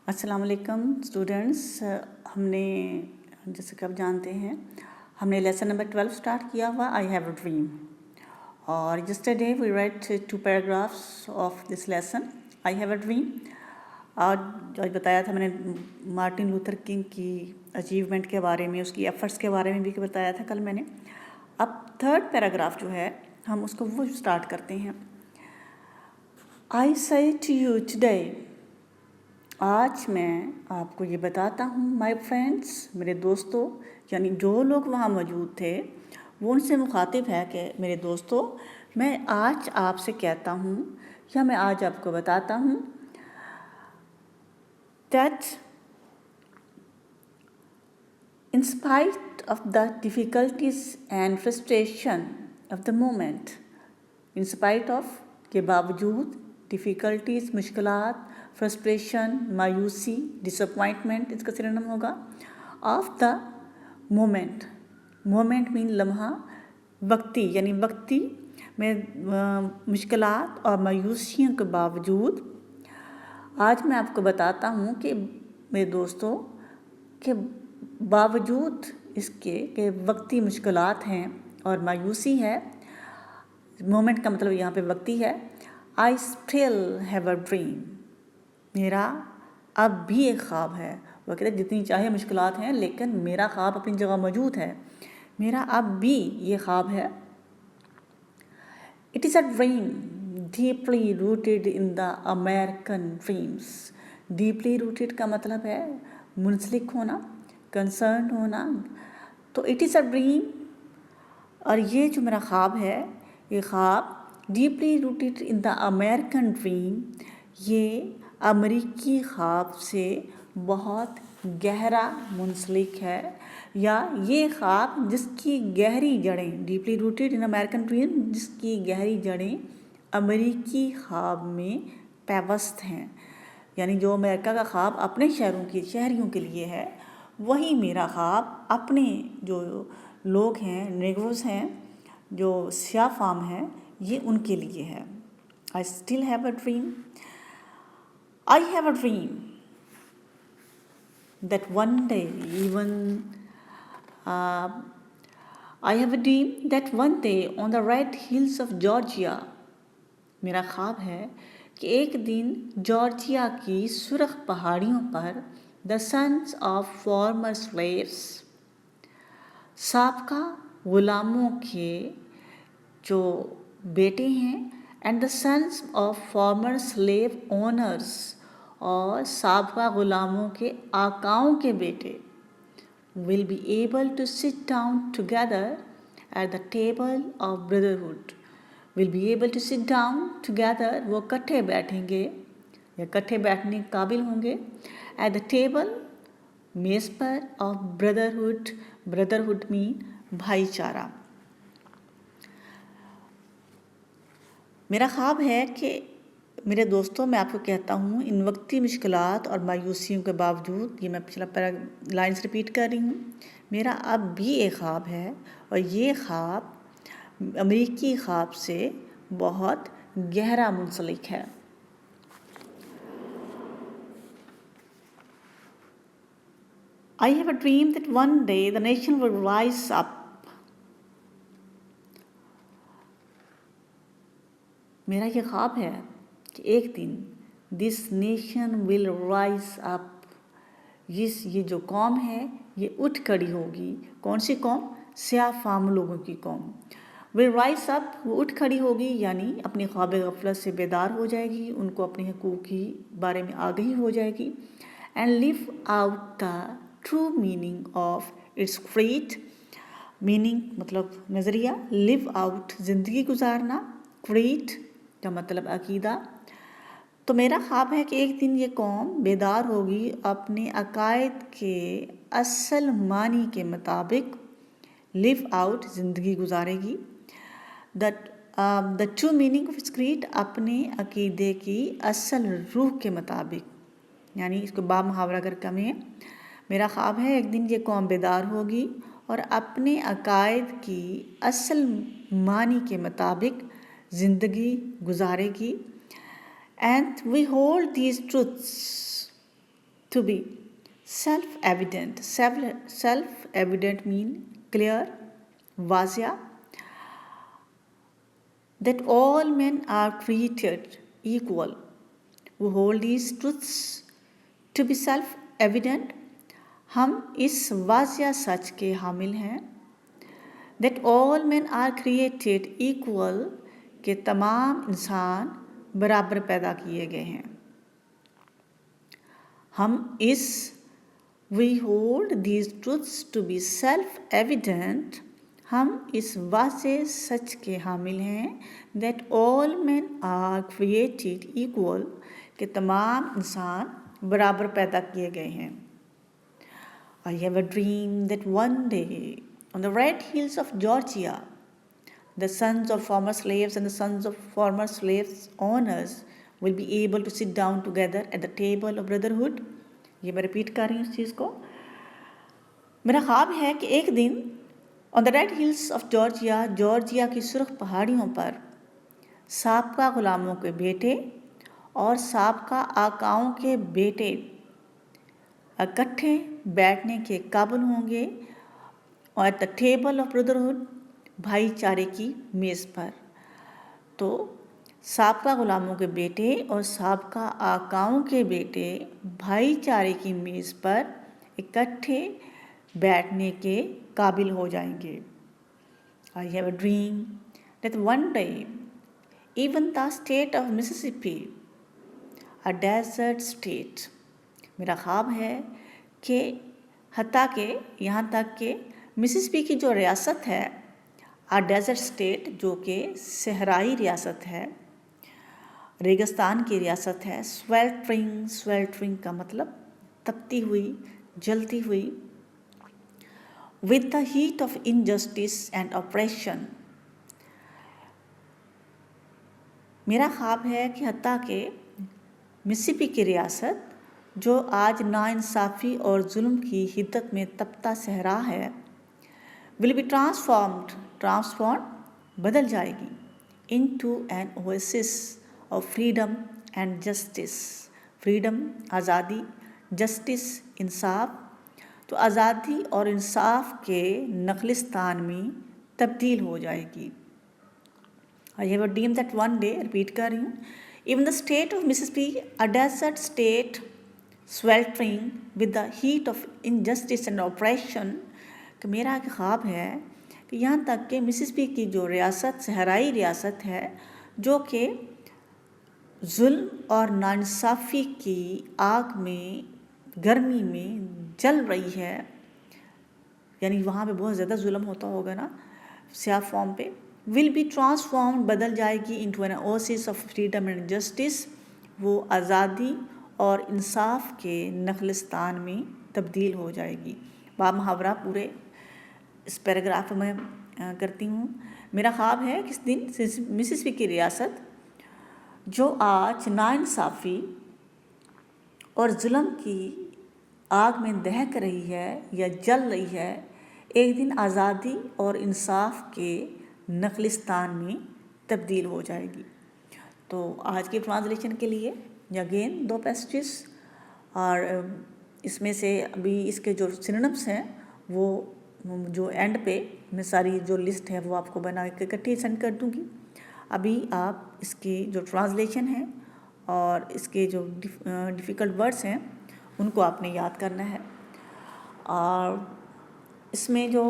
السلام علیکم اسٹوڈنٹس. ہم نے جیسے کہ آپ جانتے ہیں ہم نے لیسن نمبر 12 اسٹارٹ کیا ہوا آئی ہیو اے ڈریم. اور yesterday we read 2 paragraphs of this lesson I have a dream. آج بتایا تھا میں نے مارٹن لوتھر کنگ کی اچیومنٹ کے بارے میں، اس کی ایفرٹس کے بارے میں بھی بتایا تھا کل میں نے. اب 3rd پیراگراف جو ہے ہم اس کو وہ اسٹارٹ کرتے ہیں. آئی سے ٹو یو ٹوڈے، آج میں آپ کو یہ بتاتا ہوں مائی فرینڈس، میرے دوستوں، یعنی جو لوگ وہاں موجود تھے وہ ان سے مخاطب ہے کہ میرے دوستوں میں آج آپ سے کہتا ہوں یا میں آج آپ کو بتاتا ہوں that in spite of the difficulties and frustration of the moment، in spite of کے باوجود ڈیفیکلٹیز مشکلات، فرسٹریشن مایوسی، ڈس اپوائنٹمنٹ اس کا سینونیم ہوگا، آف دا مومنٹ. مومنٹ مین لمحہ، وقتی یعنی وقتی میں مشکلات اور مایوسیوں کے باوجود آج میں آپ کو بتاتا ہوں کہ میرے دوستوں کہ باوجود اس کے کہ وقتی مشکلات ہیں اور مایوسی ہے، مومنٹ کا مطلب یہاں پہ وقتی ہے، I still have a dream، میرا اب بھی ایک خواب ہے. وہ کہتے ہیں جتنی چاہے مشکلات ہیں لیکن میرا خواب اپنی جگہ موجود ہے، میرا اب بھی یہ خواب ہے. It is a dream deeply rooted in the American dreams. Deeply rooted کا مطلب ہے منسلک ہونا، کنسرنڈ ہونا. تو it is a dream، اور یہ جو میرا خواب ہے، یہ خواب deeply rooted in the American dream, یہ امریکی خواب سے بہت گہرا منسلک ہے، یا یہ خواب جس کی گہری جڑیں، deeply rooted in American dream, جس کی گہری جڑیں امریکی خواب میں پیوست ہیں. یعنی جو امریکہ کا خواب اپنے شہریوں کے لیے ہے، وہی میرا خواب اپنے جو لوگ ہیں، نیگروز ہیں، جو سیاہ فام ہیں، یہ ان کے لیے ہے. I still have a dream. I have a dream that one day I have a dream that one day on the red hills of Georgia، میرا خواب ہے کہ ایک دن جارجیا کی سرخ پہاڑیوں پر the sons of former slaves، سابقہ غلاموں کے جو بیٹے ہیں، and the sons of former slave owners, اور سابقہ غلاموں کے آقاؤں کے بیٹے، will be able to sit down together at the table of brotherhood. Will be able to sit down together, وہ کٹھے بیٹھیں گے یا کٹھے بیٹھنے کے قابل ہوں گے، ایٹ دا ٹیبل میز پر، آف بردرہڈ، بردرہڈ مین بھائی چارہ. میرا خواب ہے کہ میرے دوستوں میں آپ کو کہتا ہوں ان وقتی مشکلات اور مایوسیوں کے باوجود، یہ میں پچھلا لائنس ریپیٹ کر رہی ہوں، میرا اب بھی ایک خواب ہے، اور یہ خواب امریکی خواب سے بہت گہرا منسلک ہے. I have a dream that one day the nation will rise up. میرا یہ خواب ہے کہ ایک دن this nation will rise up، یہ جو قوم ہے یہ اٹھ کھڑی ہوگی. کون سی قوم؟ سیاہ فام لوگوں کی قوم. will rise up، وہ اٹھ کھڑی ہوگی، یعنی اپنی خواب غفلت سے بیدار ہو جائے گی، ان کو اپنے حقوق کی بارے میں آگہی ہو جائے گی. and live out the true meaning of its creed. meaning مطلب نظریہ، live out زندگی گزارنا، creed کا مطلب عقیدہ. تو میرا خواب ہے کہ ایک دن یہ قوم بیدار ہوگی، اپنے عقائد کے اصل معنی کے مطابق live out زندگی گزارے گی. the true meaning of its creed، اپنے عقیدے کی اصل روح کے مطابق. یعنی اس کو باب محاورہ کر کے ہمیں، میرا خواب ہے ایک دن یہ قوم بیدار ہوگی اور اپنے عقائد کی اصل معنی کے مطابق زندگی گزارے گی. And we hold these truths, to be self-evident. Self-evident mean clear, واضح, that all men are created equal. We hold these truths to be self-evident. ہم اس واضح سچ کے حامل ہیں that all men are created equal, کہ تمام انسان برابر پیدا کیے گئے ہیں. ہم اس we hold these truths to be self-evident, ہم اس واضح سچ کے حامل ہیں that all men are created equal, کہ تمام انسان برابر پیدا کیے گئے ہیں. I have a dream that one day on the red hills of Georgia, the sons of former slaves and the sons of former slaves owners will be able to sit down together at the table of brotherhood. یہ میں repeat کر رہی ہوں اس چیز کو. میرا خواب ہے کہ ایک دن on the red hills of Georgia, Georgia کی سرخ پہاڑیوں پر سابقہ غلاموں کے بیٹے اور سابقہ آقاؤں کے بیٹے اکٹھے بیٹھنے کے قابل ہوں گے اور at the table of brotherhood, بھائی چارے کی میز پر. تو سابقہ غلاموں کے بیٹے اور سابقہ آقاؤں کے بیٹے بھائی چارے کی میز پر اکٹھے بیٹھنے کے قابل ہو جائیں گے. I have a dream that one day even the state of Mississippi, a desert state، میرا خواب ہے کہ حتیٰ کہ یہاں تک کہ مسسپی کی جو ریاست ہے ڈیزرٹ اسٹیٹ، جو کہ صحرائی ریاست ہے، ریگستان کی ریاست ہے. سویلٹرنگ کا مطلب تپتی ہوئی، جلتی ہوئی. with the heat of injustice and oppression، میرا خواب ہے کہ حتیٰ کہ مسسپی کی ریاست جو آج ناانصافی اور ظلم کی حدت میں تپتا صحرا ہے، will be transformed، بدل جائے گی into an oasis of freedom and justice. freedom آزادی، justice انصاف. تو آزادی اور انصاف کے نخلستان میں تبدیل ہو جائے گی. I have a dream that one day، repeat کر رہی ہوں، even the state of Mississippi, a desert state sweltering with the heat of injustice and oppression، کہ میرا ایک خواب ہے کہ یہاں تک کہ مسسپی کی جو ریاست صحرائی ریاست ہے جو کہ ظلم اور ناانصافی کی آگ میں، گرمی میں جل رہی ہے، یعنی وہاں پہ بہت زیادہ ظلم ہوتا ہوگا نا سیاہ فارم پہ، will be transformed، بدل جائے گی into an oasis of freedom and justice، وہ آزادی اور انصاف کے نخلستان میں تبدیل ہو جائے گی. باب محاورہ پورے اس پیراگراف میں کرتی ہوں. میرا خواب ہے کہ اس دن مسسپی کی ریاست جو آج ناانصافی اور ظلم کی آگ میں دہک رہی ہے یا جل رہی ہے، ایک دن آزادی اور انصاف کے نخلستان میں تبدیل ہو جائے گی. تو آج کی ٹرانسلیشن کے لیے اگین 2 پیسیجز، اور اس میں سے ابھی اس کے جو سینونمس ہیں وہ جو اینڈ پہ میں ساری جو لسٹ ہے وہ آپ کو بنا کے اکٹھی سینڈ کر دوں گی. ابھی آپ اس کی جو ٹرانسلیشن ہے اور اس کے جو ڈیفیکلٹ ورڈس ہیں ان کو آپ نے یاد کرنا ہے. اور اس میں جو